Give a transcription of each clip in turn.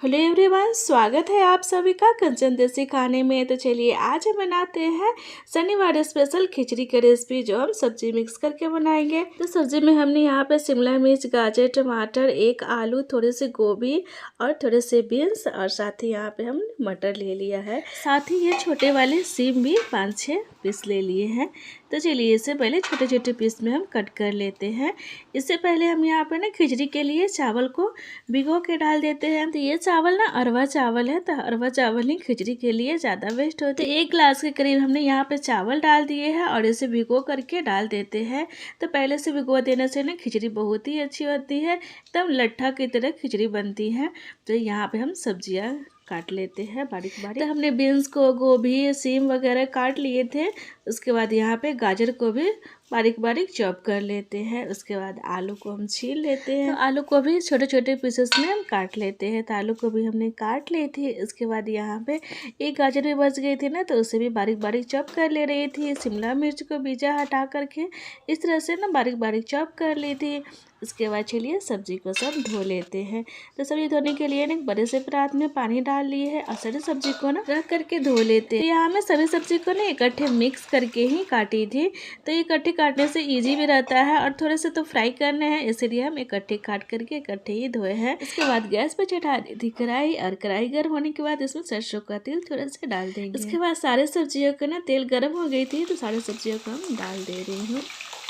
Hello everyone, स्वागत है आप सभी का कंचन देसी खाने में। तो चलिए आज हम बनाते हैं शनिवार स्पेशल खिचड़ी की रेसिपी, जो हम सब्जी मिक्स करके बनाएंगे। तो सब्जी में हमने यहाँ पे शिमला मिर्च, गाजर, टमाटर, एक आलू, थोड़े से गोभी और थोड़े से बीन्स और साथ ही यहाँ पे हम मटर ले लिया है। साथ ही ये छोटे वाले सीम भी 5-6 पीस ले लिए हैं। तो चलिए इसे पहले छोटे छोटे पीस में हम कट कर लेते हैं। इससे पहले हम यहाँ पे ना खिचड़ी के लिए चावल को भिगो के डाल देते हैं। तो ये चावल ना अरवा चावल है, तो अरवा चावल ही खिचड़ी के लिए ज़्यादा बेस्ट होते हैं। 1 गिलास के करीब हमने यहाँ पे चावल डाल दिए हैं और इसे भिगो करके डाल देते हैं। तो पहले से भिगो देने से ना खिचड़ी बहुत ही अच्छी होती है, एकदम लट्ठा की तरह खिचड़ी बनती है। तो यहाँ पे हम सब्जियाँ काट लेते हैं बारीक बारीक। तो हमने बीन्स को, गोभी, सीम वगैरह काट लिए थे। उसके बाद यहाँ पे गाजर को भी बारीक बारीक चॉप कर लेते हैं। उसके बाद आलू को हम छील लेते हैं। तो आलू को भी छोटे छोटे पीसेस में हम काट लेते हैं। तो आलू को भी हमने काट ली थी। इसके बाद यहाँ पे एक गाजर भी बच गई थी ना, तो उसे भी बारीक बारीक चॉप कर ले रही थी। शिमला मिर्च को बीजा हटा करके इस तरह से ना बारीक बारीक चॉप कर ली थी। इसके बाद चलिए सब्जी को सब धो लेते हैं। तो सब्जी धोने के लिए ना एक बड़े से परात में पानी डाल लिए है और सारी सब्जी को ना रख करके धो लेते हैं। तो यहाँ मैं सभी सब्जी को ना इकट्ठे मिक्स करके ही काटी थी। तो इकट्ठे काटने से इजी भी रहता है और थोड़े से तो फ्राई करने हैं, इसीलिए हम इकट्ठे काट करके इकट्ठे ही धोए हैं। इसके बाद गैस पे चढ़ा दी थी कढ़ाई, और कढ़ाई गर्म होने के बाद इसमें सरसों का तेल थोड़ा सा डाल देंगे। इसके बाद सारे सब्जियों को ना तेल गर्म हो गई थी, तो सारी सब्जियों को हम डाल दे रही हूँ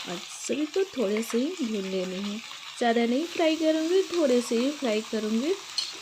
और सभी को थोड़े से ही भून लेनी है। ज़्यादा नहीं फ्राई करूँगी, थोड़े से ही फ्राई करूँगी,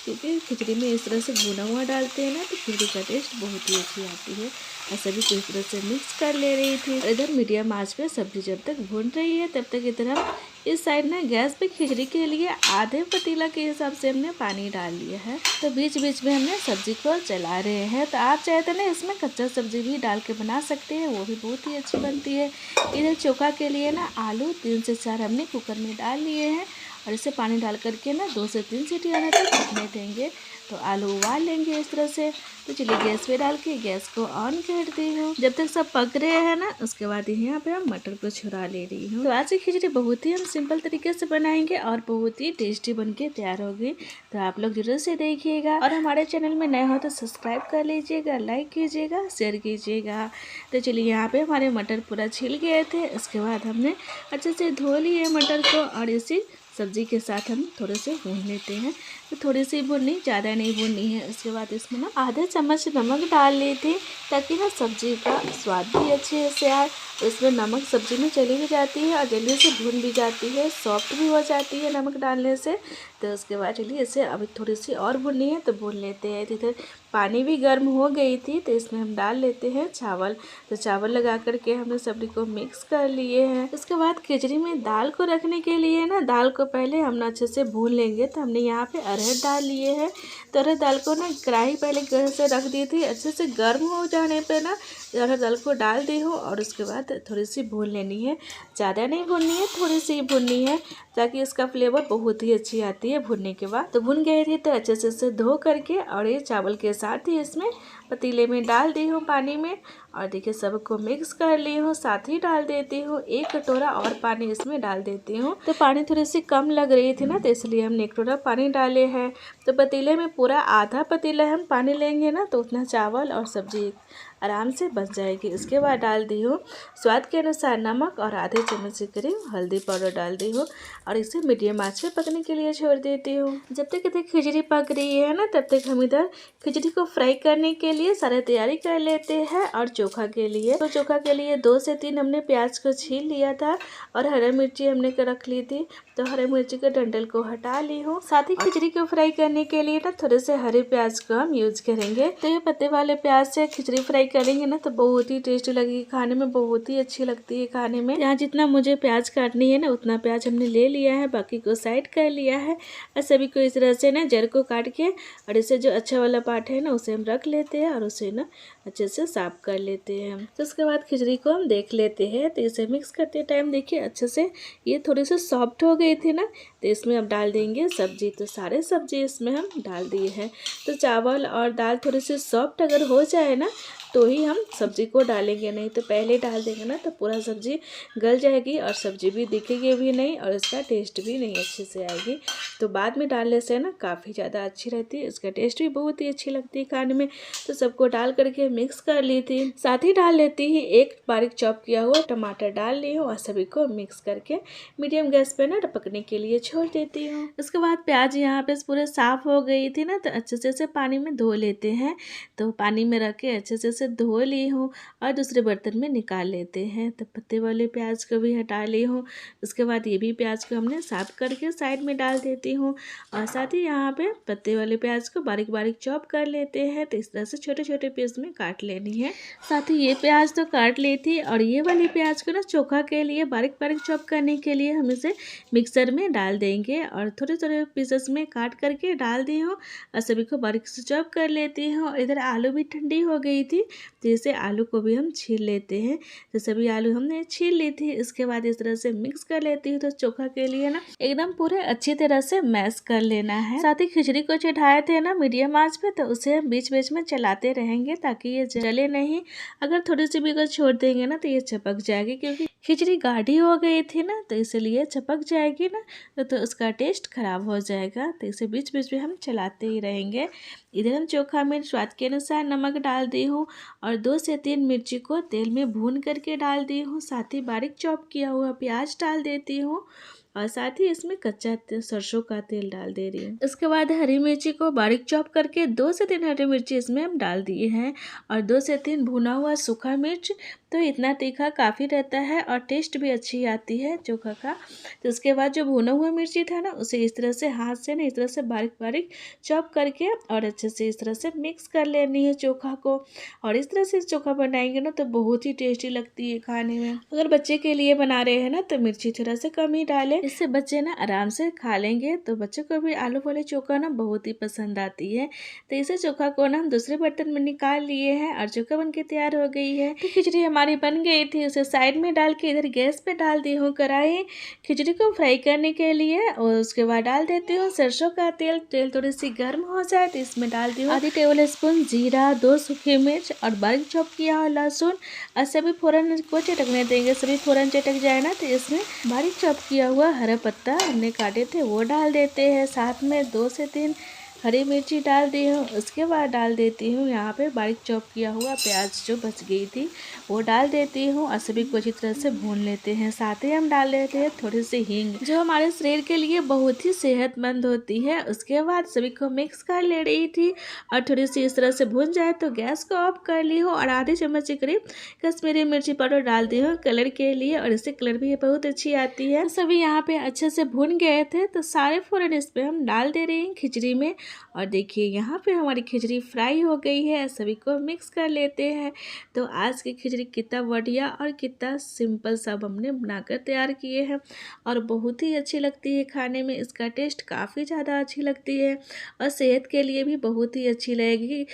क्योंकि खिचड़ी में इस तरह से भुना हुआ डालते हैं ना, तो खिचड़ी का टेस्ट बहुत ही अच्छी आती है। और सभी को इस तरह से मिक्स कर ले रही थी। और इधर मीडियम आंच पे सब्जी जब तक भून रही है, तब तक इधर हम इस साइड ना गैस पे खिचड़ी के लिए आधे पतीला के हिसाब से हमने पानी डाल लिया है। तो बीच बीच में हमने सब्जी को चला रहे हैं। तो आप चाहे तो ना इसमें कच्चा सब्जी भी डाल के बना सकते हैं, वो भी बहुत ही अच्छी बनती है। इधर चोखा के लिए ना आलू 3 से 4 हमने कुकर में डाल लिए हैं और इसे पानी डाल करके ना 2 से 3 सीटी आने तक पकने देंगे। तो आलू उबाल लेंगे इस तरह से। तो चलिए गैस पे डाल के गैस को ऑन कर दी हूँ। जब तक सब पक रहे हैं ना, उसके बाद यहाँ पे हम मटर को छुड़ा ले रही हूँ। तो आज की खिचड़ी बहुत ही हम सिंपल तरीके से बनाएंगे और बहुत ही टेस्टी बन के तैयार होगी। तो आप लोग जरूर से देखिएगा, और हमारे चैनल में नए हो तो सब्सक्राइब कर लीजिएगा, लाइक कीजिएगा, शेयर कीजिएगा। तो चलिए यहाँ पे हमारे मटर पूरा छिल गए थे। उसके बाद हमने अच्छे से धो लिए मटर को और इसी सब्जी के साथ हम थोड़े से भून लेते हैं। तो थोड़ी सी भूननी, ज़्यादा नहीं भूननी है। उसके बाद इसमें ना आधे चम्मच नमक डाल ली थी, ताकि ना सब्जी का स्वाद भी अच्छे से आए। इसमें नमक सब्जी में चली भी जाती है और जल्दी से भून भी जाती है, सॉफ्ट भी हो जाती है नमक डालने से। तो उसके बाद चलिए इसे अभी थोड़ी सी और भूननी है, तो भून लेते हैं। इधर पानी भी गर्म हो गई थी, तो इसमें हम डाल लेते हैं चावल। तो चावल लगा करके हमने सब्जी को मिक्स कर लिए हैं। उसके बाद खिचड़ी में दाल को रखने के लिए ना, दाल को पहले हम ना अच्छे से भून लेंगे। तो हमने यहाँ पे अरहर डाल लिए हैं। तो अरहर दाल को ना कढ़ाई पहले गैस से रख दी थी, अच्छे से गर्म हो जाने पे ना अरहर दाल को डाल दी हूँ और उसके बाद थोड़ी सी भून लेनी है। ज़्यादा नहीं भूननी है, थोड़ी सी ही भूननी है, ताकि इसका फ्लेवर बहुत ही अच्छी आती है भुनने के बाद। तो भुन गई थी, तो अच्छे से इसे धो करके और ये चावल के साथ ही इसमें पतीले में डाल दी हूँ पानी में। और देखिए सबको मिक्स कर ली हूँ। साथ ही डाल देती हूँ 1 कटोरा और पानी इसमें डाल देती हूँ। तो पानी थोड़ी सी कम लग रही थी ना, तो इसलिए हमने 1 कटोरा पानी डाले हैं। तो पतीले में पूरा आधा पतीला हम पानी लेंगे ना, तो उतना चावल और सब्जी आराम से बच जाएगी। इसके बाद डाल दी हूँ स्वाद के अनुसार नमक और आधे चम्मच के करीब हल्दी पाउडर डाल दी हूँ और इसे मीडियम आंच पे पकने के लिए छोड़ देती हूँ। जब तक इधर खिचड़ी पक रही है ना, तब तक हम इधर खिचड़ी को फ्राई करने के लिए सारे तैयारी कर लेते हैं। और चोखा के लिए, तो चोखा के लिए 2 से 3 हमने प्याज को छील लिया था और हरी मिर्ची हमने रख ली थी। तो हरी मिर्ची के डंठल को हटा ली हूँ। साथ ही खिचड़ी को फ्राई करने के लिए ना थोड़े से हरे प्याज को हम यूज करेंगे। तो ये पत्ते वाले प्याज से खिचड़ी फ्राई करेंगे ना, तो बहुत ही टेस्टी लगेगी खाने में, बहुत ही अच्छी लगती है खाने में। यहाँ जितना मुझे प्याज काटनी है ना, उतना प्याज हमने ले लिया है, बाकी को साइड कर लिया है। और सभी को इस तरह से ना जड़ को काट के और इसे जो अच्छा वाला पार्ट है ना, उसे हम रख लेते हैं और उसे ना अच्छे से साफ कर लेते हैं। तो उसके बाद खिचड़ी को हम देख लेते हैं। तो इसे मिक्स करते टाइम देखिए अच्छे से ये थोड़ी सी सॉफ्ट हो गई थी ना। तो इसमें अब डाल देंगे सब्जी। तो सारे सब्जी इसमें हम डाल दिए हैं। तो चावल और दाल थोड़ी सी सॉफ्ट अगर हो जाए ना तो ही हम सब्जी को डालेंगे, नहीं तो पहले डाल देंगे ना तो पूरा सब्जी गल जाएगी और सब्जी भी दिखेगी भी नहीं और इसका टेस्ट भी नहीं अच्छे से आएगी। तो बाद में डालने से ना काफ़ी ज़्यादा अच्छी रहती है, इसका टेस्ट भी बहुत ही अच्छी लगती है खाने में। तो सबको डाल करके मिक्स कर ली थी। साथ ही डाल लेती ही एक बारीक चॉप किया हुआ टमाटर डाल ली हूँ और सभी को मिक्स करके मीडियम गैस पे ना पकने के लिए छोड़ देती हूँ। उसके बाद प्याज यहाँ पे पूरे साफ़ हो गई थी ना, तो अच्छे से इसे पानी में धो लेते हैं। तो पानी में रख के अच्छे से धो ली हूँ और दूसरे बर्तन में निकाल लेते हैं। तो पत्ते वाले प्याज को भी हटा ली हूँ। उसके बाद ये भी प्याज को हमने साफ करके साइड में डाल देती हूँ और साथ ही यहाँ पे पत्ते वाले प्याज को बारीक बारीक चॉप कर लेते हैं। तो इस तरह से छोटे छोटे पीस में काट लेनी है। साथ ही ये प्याज तो काट ली थी और ये वाली प्याज को ना चोखा के लिए बारीक बारीक चॉप करने के लिए हम इसे मिक्सर में डाल देंगे और थोड़े थोड़े पीसेस में काट करके डाल दी हूँ और सभी को बारीक से चॉप कर लेती हूँ। इधर आलू भी ठंडी हो गई थी तो इसे आलू को भी हम छील लेते हैं। तो सभी आलू हमने छील ली थी। इसके बाद इस तरह से मिक्स कर लेती हूँ। तो चोखा के लिए ना एकदम पूरे अच्छी तरह से मैश कर लेना है। साथ ही खिचड़ी को चढ़ाए थे ना मीडियम आंच पे, तो उसे हम बीच बीच में चलाते रहेंगे ताकि ये जले नहीं। अगर थोड़ी सी भी अगर छोड़ देंगे ना तो ये चिपक जाएगी, क्योंकि खिचड़ी गाढ़ी हो गई थी ना तो इसलिए चिपक जाएगी ना तो उसका टेस्ट खराब हो जाएगा। तो इसे बीच बीच में हम चलाते ही रहेंगे। इधर हम चोखा में स्वाद के अनुसार नमक डाल दी हूँ और 2 से 3 मिर्ची को तेल में भून करके डाल दी हूँ। साथ ही बारीक चॉप किया हुआ प्याज डाल देती हूँ और साथ ही इसमें कच्चा सरसों का तेल डाल दे रही हूँ। उसके बाद हरी मिर्ची को बारीक चॉप करके 2 से 3 हरी मिर्ची इसमें हम डाल दिए हैं और 2 से 3 भुना हुआ सूखा मिर्च। तो इतना तीखा काफ़ी रहता है और टेस्ट भी अच्छी आती है चोखा का। तो उसके बाद जो भुना हुआ मिर्ची था ना उसे इस तरह से हाथ से ना इस तरह से बारीक बारीक चॉप करके और अच्छे से इस तरह से मिक्स कर लेनी है चोखा को। और इस तरह से चोखा बनाएंगे ना तो बहुत ही टेस्टी लगती है खाने में। अगर बच्चे के लिए बना रहे हैं ना तो मिर्ची थोड़ा सा कम ही डालें, इससे बच्चे ना आराम से खा लेंगे। तो बच्चों को भी आलू वाले चोखा ना बहुत ही पसंद आती है। तो इसे चोखा को ना हम दूसरे बर्तन में निकाल लिए हैं और चोखा बन के तैयार हो गई है। तो खिचड़ी हमारी बन गई थी, उसे साइड में डाल के इधर गैस पे डाल दी हूँ कढ़ाई खिचड़ी को फ्राई करने के लिए। और उसके बाद डाल देती हूँ सरसों का तेल। तेल थोड़ी सी गर्म हो जाए तो इसमें डाल दी हूँ आधी टेबल स्पून जीरा, 2 सूखी मिर्च और बारीक चॉप किया हुआ लहसुन और सभी फोरन को चटकने देंगे। सभी फोरन चटक जाए ना तो इसमें बारीक चॉप किया हुआ हरा पत्ता हमने काटे थे वो डाल देते हैं। साथ में 2 से 3 हरी मिर्ची डाल दी हूँ। उसके बाद डाल देती हूँ यहाँ पे बारीक चॉप किया हुआ प्याज जो बच गई थी वो डाल देती हूँ और सभी को अच्छी तरह से भून लेते हैं। साथ ही हम डाल देते हैं थोड़ी सी हींग जो हमारे शरीर के लिए बहुत ही सेहतमंद होती है। उसके बाद सभी को मिक्स कर ले रही थी और थोड़ी सी इस तरह से भून जाए तो गैस को ऑफ कर ली हूँ और आधे चम्मच के करीब कश्मीरी मिर्ची पाउडर डाल दी हूँ कलर के लिए और इससे कलर भी बहुत अच्छी आती है। सभी यहाँ पे अच्छे से भून गए थे तो सारे फोरन इस पे हम डाल दे रहे हैं खिचड़ी में। और देखिए यहाँ पे हमारी खिचड़ी फ्राई हो गई है। सभी को मिक्स कर लेते हैं। तो आज की खिचड़ी कितना बढ़िया और कितना सिंपल सब हमने बनाकर तैयार किए हैं और बहुत ही अच्छी लगती है खाने में। इसका टेस्ट काफ़ी ज़्यादा अच्छी लगती है और सेहत के लिए भी बहुत ही अच्छी लगेगी,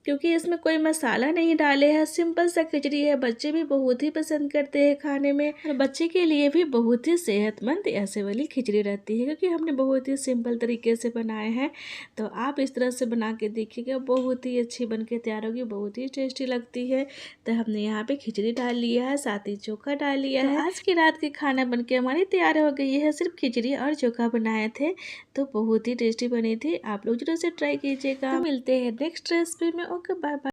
क्योंकि इसमें कोई मसाला नहीं डाले हैं। सिंपल सा खिचड़ी है, बच्चे भी बहुत ही पसंद करते हैं खाने में और बच्चे के लिए भी बहुत ही सेहतमंद ऐसे वाली खिचड़ी रहती है, क्योंकि हमने बहुत ही सिंपल तरीके से बनाए हैं। तो आप इस तरह से बना के देखिएगा, बहुत ही अच्छी बन के तैयार होगी, बहुत ही टेस्टी लगती है। तो हमने यहाँ पे खिचड़ी डाल लिया है, साथ ही चोखा डाल लिया है। आज की रात की खाना बन के हमारी तैयार हो गई है। सिर्फ खिचड़ी और चोखा बनाए थे तो बहुत ही टेस्टी बनी थी। आप लोग जरूर से ट्राई कीजिएगा। तो मिलते हैं नेक्स्ट रेसिपी में। Okay, bye bye.